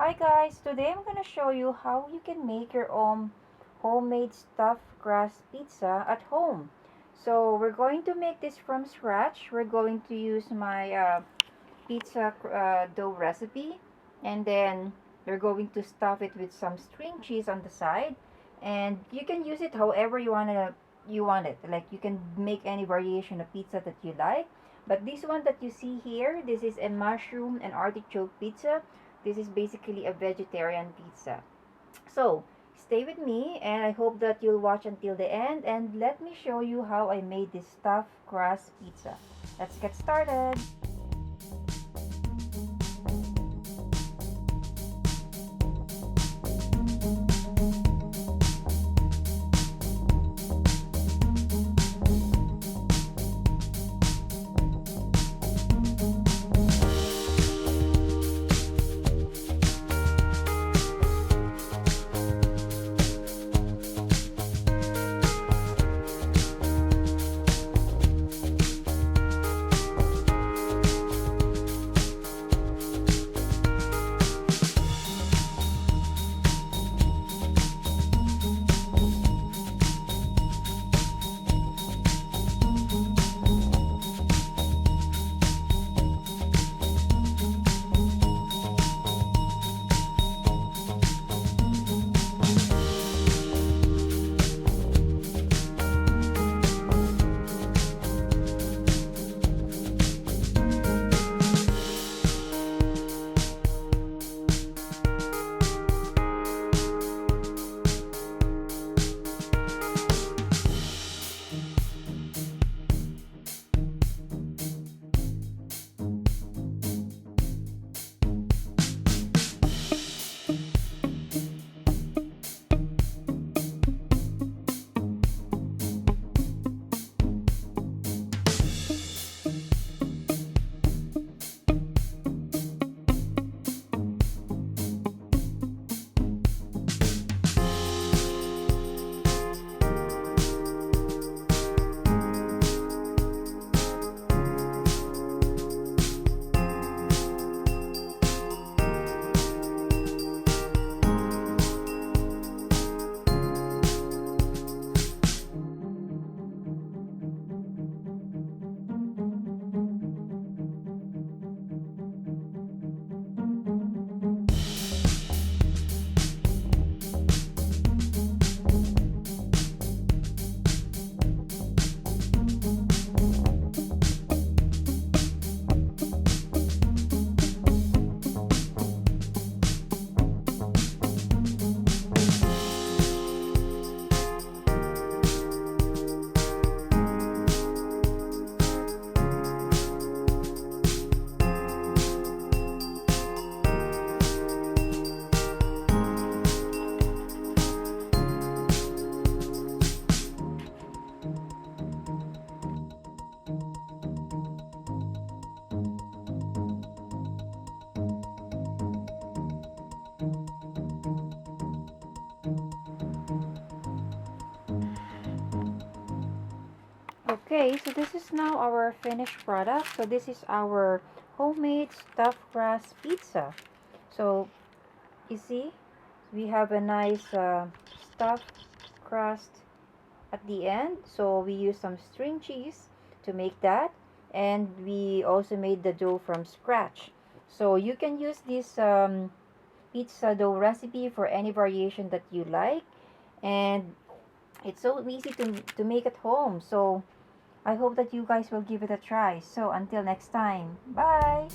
Hi guys, today I'm gonna show you how you can make your own homemade stuffed crust pizza at home. So we're going to make this from scratch. We're going to use my pizza dough recipe, and then we're going to stuff it with some string cheese on the side, and you can use it however you want it. Like you can make any variation of pizza that you like. But this one that you see here, this is a mushroom and artichoke pizza. This is basically a vegetarian pizza. So stay with me, and I hope that you'll watch until the end, and let me show you how I made this stuffed crust pizza. Let's get started. Okay, so this is now our finished product. So this is our homemade stuffed crust pizza. So you see, we have a nice stuffed crust at the end. So we use some string cheese to make that, and we also made the dough from scratch. So you can use this pizza dough recipe for any variation that you like, and it's so easy to make at home. So I hope that you guys will give it a try. So until next time, bye!